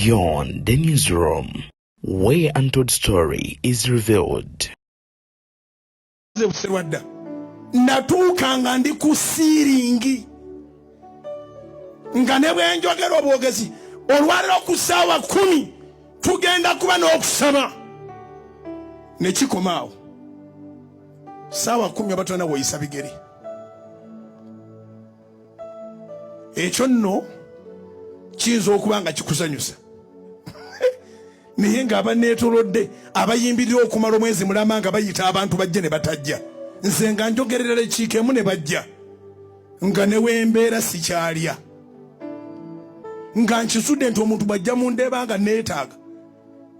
Beyond the newsroom, where untold story is revealed. Natuukanga ndi ku siiringi nga ne bwe njogera obwogezi olwaliro ku ssaawa 10 tugenda kuba n'okusaba ne kikomaawo ssaawa 10 abatona woyisa bigere ekyo nno kiyinza okuba nga kikusanyusa naye ng'abaneetolodde abayimbirira okumala omwezi mulama nga bayita abantu bajje ne batajja nze nga njogerera ekiikemu ne bajja nga ne wembeera sikyalya nga nkisudde nti omuntu bwajja mu ndeeba nga neetaaga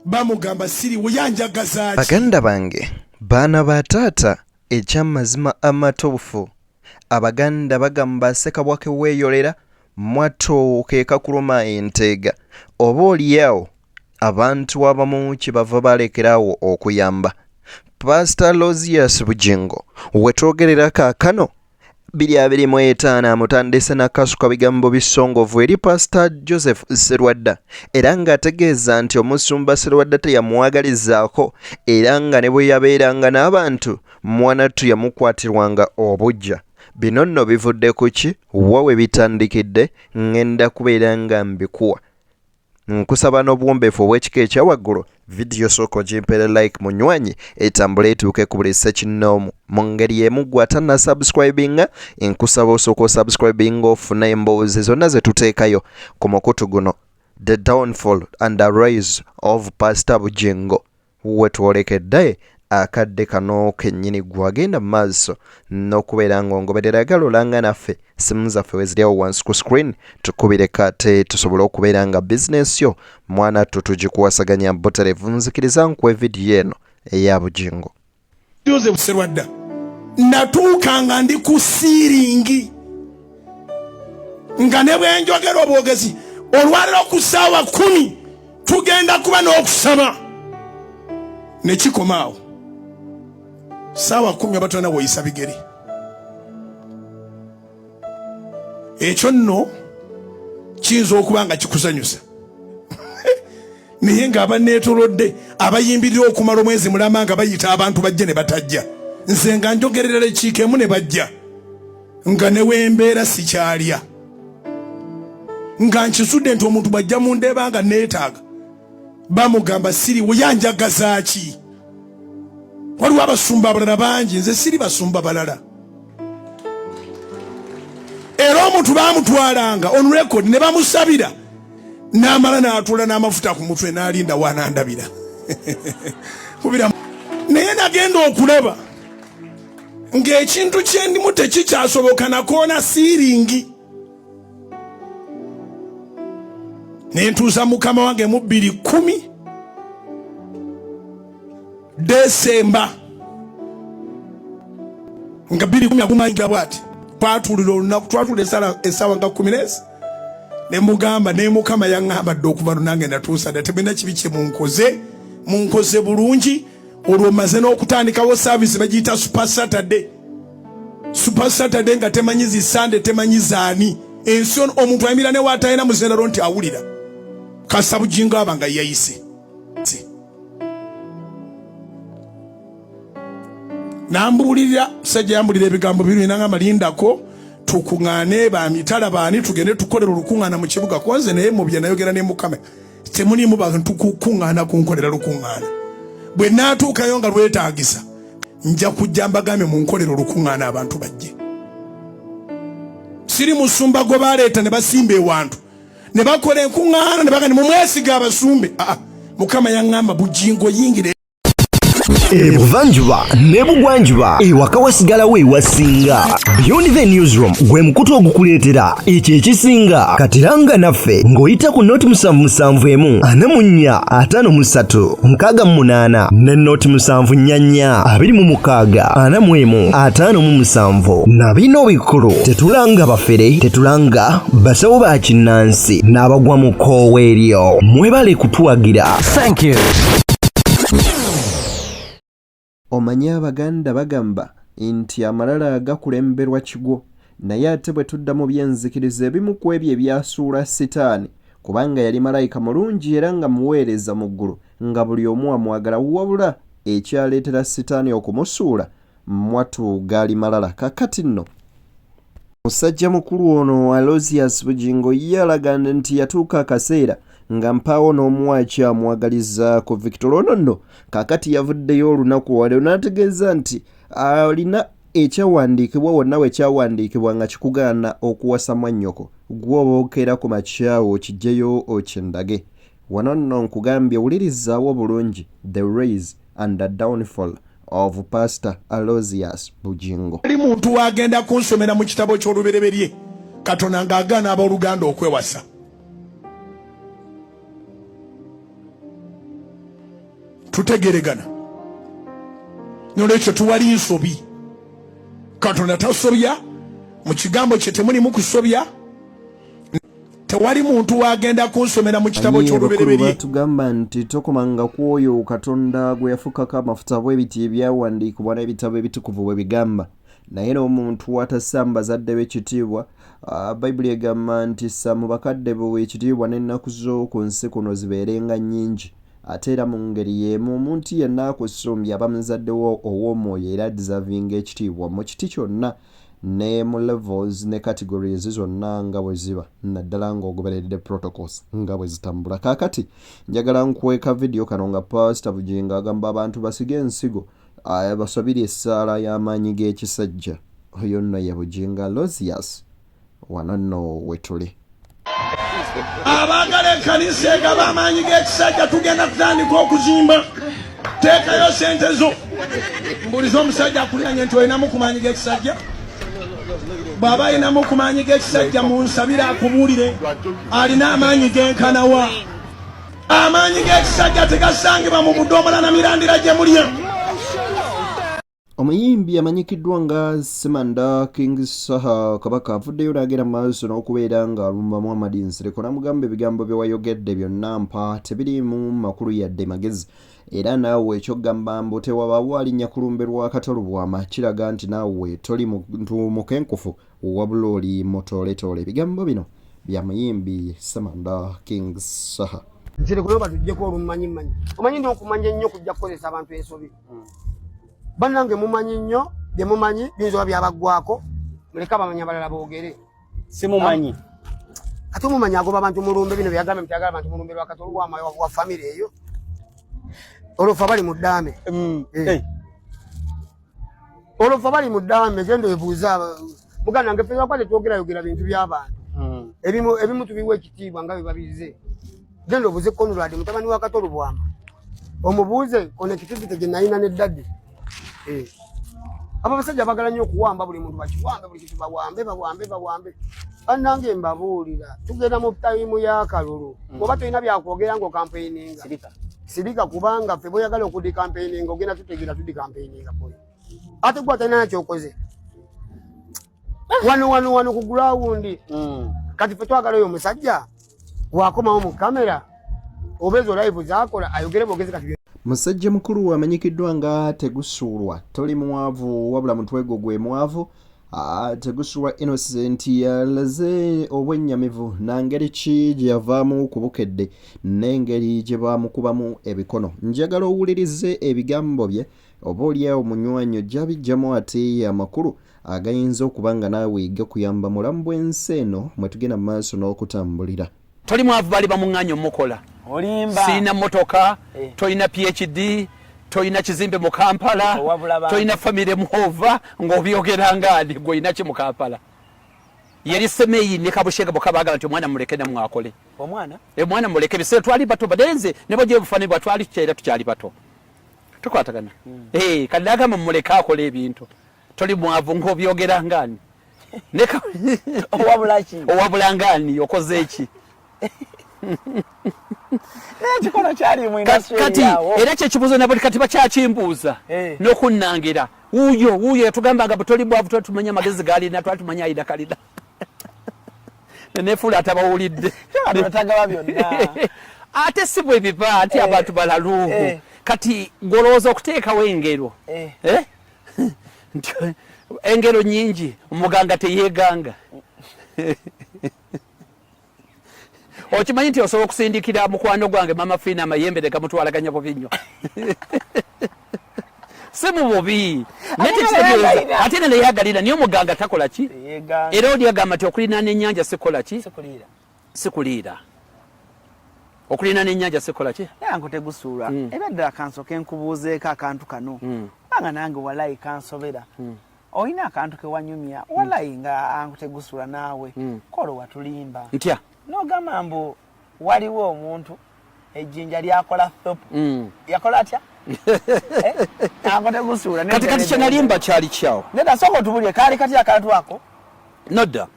bamugamba siriwo yanjagaza ki. Baganda bange baana ba taata ekyamazima amatuufu Abaganda bagamba Ssekabwake weeyolera mwato keeka kuluma enteega oba oliawo abantu abamu kyebava balekerawo okuyamba. Pastor Lozias Bugingo wetwogerera kaakano 2025 amutandise n'akasuka bigambo bisongovu eri Pastor Joseph Sserwadda era ng'ategeeza nti omusumba Sserwadda teyamwagalizaako era nga ne bwe yabeeranga n'abantu mwanattu yamukwatirwanga obujja. Bino nno bivudde ku ki wawe bitandikidde ngenda kubeera nga mbikuwa. Nkusaba n'obuwombeefu obw'ekika ekyawaggulu video soko jimpere like munywanyi etambule etuuke ku buli ssekinnoomu mu ngeri y'emu ggwe atanna subscribinga nkusaba osooka osubscribinga ofuna emboozi zonna ze tuteekayo ku mukutu guno The Downfall and the Rise of Pastor Bugingo wetwolekedde akadde kano kennyini gwagenda mu maaso n'okubeera ng'ongoberera galolanga naffe simu zaffe weziryawo wansi ku screen tukubire kate tusobole okubeera nga bizinesi yo mwana tutugikuwasaganya buterevu. Nzikiriza nkuwe vidiyo eno eya Bugingo. Joseph Sserwadda natuukanga ndi ku siiringi nga ne bwe njogera obwogezi olwaliro ku ssaawa 10 tugenda kuba n'okusaba ne kikomaawo ssaawa 10 abatona woyisa bigere ekyo nno kiyinza okuba nga kikusanyusa naye ng'abaneetolodde abayimbirira okumala omwezi mulama nga bayita abantu bajje ne batajja nze nga njogerera ekiikemu ne bajja nga ne wembeera sikyalya nga nkisudde nti omuntu bwajja mu ndeeba nga neetaaga bamugamba siriwo yanjagaza ki. Waliwo abasumba abalala bangi nze siri basumba balala era omuntu baamutwalanga on record ne bamusabira n'amala n'atuula n'amafuta ku mutwe n'alinda wanandabira naye nagenda okulaba ng'ekintu kyendimu tekikyasoboka nakoona siiringi ne ntuusa mukama wange mu 2010 Desemba nga 2010 agumanyiga bwati twatulira olunaku twatulira essaawa nga 10 ne mugamba ne mukama yaŋŋambadde okuva nange natuusa dda temena kibi kye munkoze bulungi olwo maze n'okutandikawo saavisi bagiyita Super Saturday nga temanyi zi Sunday temanyi zaani ensi omuntu ayimira ne waatayina muzenero nti awulira kasa Bugingo aba nga yayise nambulira sajja yambulira ebigambo bibiri nanga malindako tukuŋŋaane bamitala baani tugende tukolera olukuŋŋaana mu kibuga konze naye mu bye nayogera ne mukama temuniimu bantu kukuŋŋaana kunkolera lukuŋŋaana bwe naatuukayo nga lwetaagisa nja kujja mbagambe mu nkolera olukuŋŋaana abantu bajje siri musumba gwe baleeta ne basimba ewantu ne bakola enkuŋŋaana ne bagamba mumwesiga abasumbe mukama yaŋŋamba Bugingo yingire Ebuvanjuba nebugwanjuba ewaka wasigalawo ewasinga. Beyond the Newsroom gwe mukutu ogukuleetera ekyo ekisinga katiranga naffe ng'oyita ku noti 771 44 53 ne noti 744 26 45 na bino bikulu tetulanga bafere tetulanga basawo ba kinnansi n'abagwa mu koowa eryo mwebale kutuwagira. Thank you. Omanyi Abaganda bagamba nti amalala gakulemberwa kigo naye ate bwe tudda mu byenzikiriza ebimu ku ebyo ebyasuula sitaani kubanga yali malayika mulungi era nga muweereza mu ggulu nga buli omu amwagala wabula ekyaleetera sitaani okumusuula mwatu gaali malala. Kakati nno musajja mukulu ono Aloysius Bugingo ye alaganda nti yatuuka akaseera nga mpaawo n'omuwaki amwagaliza ku Victor ono nno kakati yavuddeyo olunaku wale n'ategeeza nti alina ekyawandiikibwa wonna we kyawandiikibwa nga kikugaana okuwasa mwannyoko gw'obookera ku makyawo kijjeyo okindage. Wano nno nkugambye wulirizzaawo bulungi The Rise and the Downfall of Pastor Aloysius Bugingo. Ali muntu wagenda kunsomera mu kitabo ky'olubereberye Katonda ng'agaana abooluganda okwewasa. Tutegeregana nolwekyo tuwali nsobi. Katonda tasobya mu kigambo kye temulimu kusobya. Tewali muntu wagenda kunsomera mu kitabo ky'olubereberye. Batugamba nti tokomanga ku oyo Katonda gwe yafukako amafuta bw'ebiti ebyawandiikibwa n'ebitabo ebitukuvu bwe bigamba. Naye n'omuntu atasamba zadde w'ekitiibwa, Bayibuli egamba nti ssa mu bakadde bo ekitiibwa n'ennaku z'oku nsi kuno zibeerenga nnyingi. Ate era mu ngeri y'emu omuntu yenna akusumbya aba muzaddewo ow'omwoyo era deservinga ekitiibwa mu kiti kyonna ne mu levels ne categories zonna nga bwe ziba naddala ng'ogoberedde protocols nga bwe zitambula. Kaakati njagala nkuweeka video kano nga Pastor Bugingo agamba abantu basige ensigo basabire essaala y'amaanyi g'ekisajja. Oyo nno ye Bugingo Aloysius wano nno we tuli. Abagala ekkanisa egaba amaanyi g'ekisajja tugenda kutandika okuzimba. Teekayo sente zo. Mbuliza omusajja akuliranye nti olinamu ku maanyi g'ekisajja. Bw'aba alinamu ku maanyi g'ekisajja munsabire akubuulire alina amaanyi g'enkanawa. Amaanyi g'ekisajja tegasangibwa mu buddomola na mirandira gye mulya. Omuyimbi amanyikiddwa nga Semanda King Saha Kabaka avuddeyo n'agera mu maaso n'okubeera ng'alumba Muhammad Nsereko n'amugamba ebigambo bye wayogedde byonna mpa tebiriimu makulu yadde magezi era naawe ekyogamba mbu tewabaawo alinnya kulumberwa Katolubwama kiraga nti naawe toli muntu mukenkufu wabula oli mutooletoole. Ebigambo bino bya muyimbi Semanda King Saha. Nzire kuloba tujjeko olumanyimanyi omanyi n'okumanya ennyo kujja kukozesa abantu ensobi. Bannange mumanyi nnyo bye mumanyi binzoba byabaggwako muleka bamanya balala boogere. Simumanyi ate mumanyi agoba abantu mulumbe bino byagamba nti agala abantu mulumbe lwa Katolubwama wa family eyo olofa bali mu ddaame. Olofa bali mu ddaame gendo ebuuza muganda nange feza kwate twogera bintu by'abantu ebimu tubiwa ekitiibwa nga bebabize gendo obuze Conrad mutabani wa Katolubwama omubuuze connectivity gye nalina ne daddy. Abasajja bagala nnyo okuwamba buli muntu bakiwambe buli kitu bawambe. Bannange mbabuulira tugenda mu tayimu ya kalulu oba tolina byakwogera ng'okampeininga sirika kubanga ffe boyagala okudi campaigninga ogenda tutegera tudi campaigninga boy ate gwa talina nakyokoze wano ku ground kati ffe twagala oyo omusajja wakomawo mu kamera obezo live zakola ayogere bogeze kati. Musajja mukulu amanyikiddwa nga Tegusulwa toli mwavu wabula mutwego gwe mwavu. Tegusulwa Innocent yalaze obwennyamivu nangeri ki gye yavaamu ku bukedde n'engeri gye baamukubamu ebikono. Njagala owulirize ebigambo bye oba oliawo munywanyi ojja bijjamu ate amakulu agayinza okuba nga naawe yiga kuyamba mulamu bw'ensi eno mwe tugenda mu maaso n'okutambulira. toli mwavu bali bamuŋŋaanya omukola olimba sina motoka toyina PhD toyina kizimbe mu Kampala toyina family muhova ng'obyogera ng'ani gw'oyina ki mu Kampala yali semeyi ne kabushega bukabagala nti omwana muleke na mwakole omwana muleke bise twali bato badenze ne bajye bufane bwatwali kyera tukyali bato tukwatagana kadaga muleka akole ebintu toli mwavu ng'obyogera ng'ani neka owabula ng'ani okoze eki kati era kyekibuzo nabuli kati bakyakimbuuza n'okunnangira wuuyo yatugambanga butoli bwavu twali tumanya amagezi galina twali tumanya ayina kalina nenefuula atabawulidde ate si bwe biba nti abantu balaluuhu kati golowooza okuteekawo engero engero nyingi omuganga teyeeganga okimanyi nti osobola okusindikira mukwano gwange mama Fiina amayembe ne gamutwalaganya bubi nnyo si mu bubi ate neyagalira niyo muganga takola ki era oli agamba nti okulina n'ennyanja sikola ki sikuliira okulina n'ennyanja sikola ki yango tegusuula ebeddala kansoke nkubuuzeeko akantu kano banga nange walayi kansobera olina akantu kewanyumya walayi nga angu tegusuula naawe kolo watulimba ntya n'ogamba mbu waliwo omuntu ejjinja lyakola thopu yakola atya ango tegusuula kati kyenalimba kyali kyawo nedda sooka otubulye kaali kati akantu ako nodda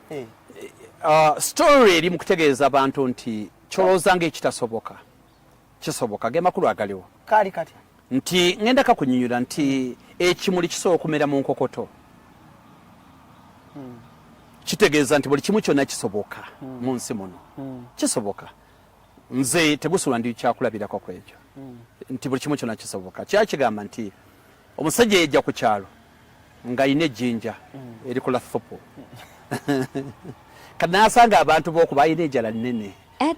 story eri mu kutegeeza abantu nti kyolowooza ng'ekitasoboka kisoboka ge makulu agaliwo kaali kati nti ngenda kakunyinyula nti ekimuli kisobola okumera mu nkokoto kitegeeza nti buli kimu kyonna kisoboka mu nsi muno kisoboka nze tegusula ndi kyakulabirako ku ekyo nti buli kimu kyonna kisoboka kyakigamba nti omusajja yejja ku kyalo ng'alina ejjinja erikola thupu kati n'asanga abantu b'okuba alina enjala nnene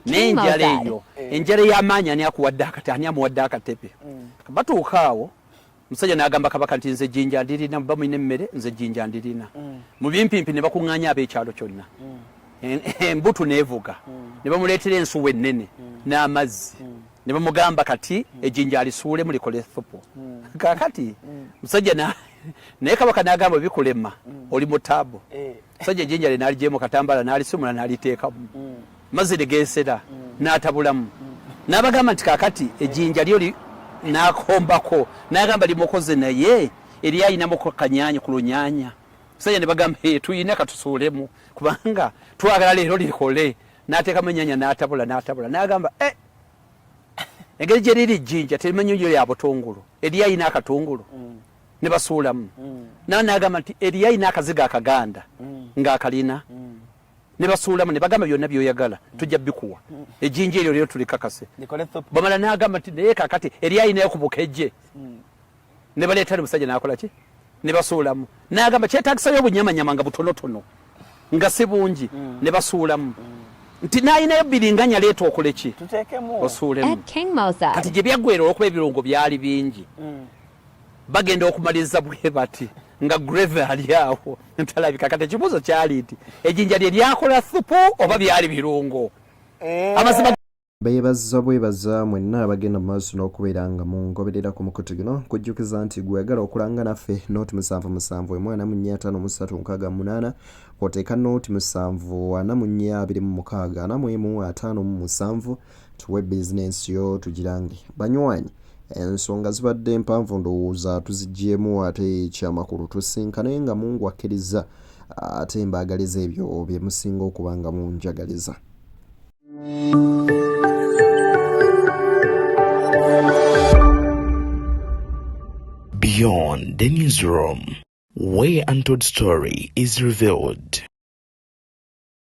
n'enjala eyo enjala ey'amaanyi ani akuwadde akati ani amuwadde akatebe batuuka awo musajja n'agamba kabaka nti nze ejjinja ndirina muba mulina emmere nze ejjinja ndirina mu bimpimpi ne bakuŋŋaanya ab'ekyalo kyonna embutu n'evuga ne bamuleetera ensuwa ennene n'amazzi ne bamugamba kati ejjinja alisuulemu likole thupu kakati musajja naye kabaka n'agamba bikulema oli mu taabu musajja ejjinja lye n'aligyemu katambala n'alisumula n'aliteekamu mazzi ne geesera n'atabulamu n'abagamba nti kakati ejjinja lyo n'akombako n'agamba limukoze naye eri ayinamu kanyaanya ku lunyaanya musajja ne bagamba tuyina katusuulemu kubanga twagala leero likole n'ateekamu ennyanya n'atabula n'agamba engeri gye liri ejjinja terimanyi yo ya butungulu eri ayina akatungulu ne basuulamu nawe n'agamba nti eri ayina akaziga akaganda ng'akalina ne basuulamu ne bagamba byonna byoyagala tujja bikuwa ejjinja eryo lero tulikakase bamala n'agamba nti naye kakati eri ayinayo ku bukejje ne baleeta ne musajja n'akola ki ne basuulamu n'agamba kyetagisayo obunyamanyama nga butonotono nga si bungi ne basuulamu nti n'ayinayo biringanya leeta okole ki osuulemu kati gye byaggwera olwokuba ebirungo byali bingi bagenda okumaliza bwe bati nga grave ali awo ntalabika kati ekibuuzo kyali nti ejjinja lye lyakola thupu oba byali birungo amazima beebaza mwenna abagenda mu maaso n'okubeera nga mungoberera ku mukutu guno kujjukiza nti gweyagala okulanga naffe nooti 77 kwoteeka nooti 74 tuwe bizinensi yo tugirange banywanyi ensonga zibadde mpanvu ndowooza tuziggyemu ate ekyamakulu tusinkane nga mungu akkiriza ate mbaagaliza ebyo bye musinga okuba nga munjagaliza. Beyond the newsroom, where untold story is revealed.